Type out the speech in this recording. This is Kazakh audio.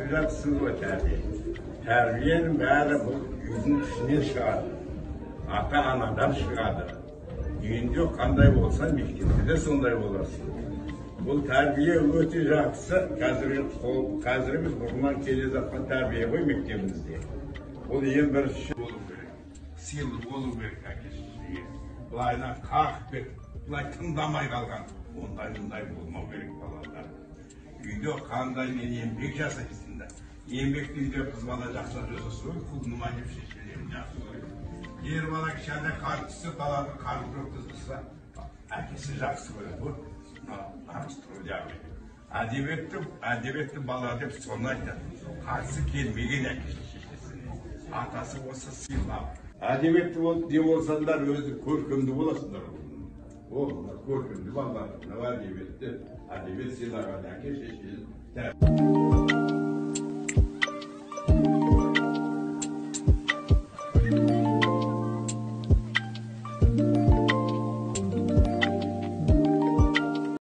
bilaksınız o terbiye. Terbiyenin bari bu yüzün içinden çıkardı. Ata anadan çıkardı. Düğünde kanday olsan mihkinde de sonday olasın. Bu terbiye öte жақсы қазіріміз бұрыннан келе жатқан тәрбие ғой мектебімізде. Ол ең бірінші болу керек. Сыйлы болу керек әке-шешеге. Былайынан қағып кетіп, былай тыңдамай қалған. Ондай болмау керек балалар. Үйде қандай мен еңбек жасайсыңдар. Еңбекті үйде қыз бала жақсы жасаса, бұл нұма деп шешелерін жақсы көреді. Ер бала кішкентай қар түссе, далада қар өткізілсе, әкесі жақсы көреді. Әдебиетті бала деп соны айтады. Қарсы келмеген әке-шешесіне. Атасы болса сыйлап. Әдебиетті не болсандар өзі көркемді боласындар. Ол көркемді балалар. Әдебиет сыйлаған әке-шешесі.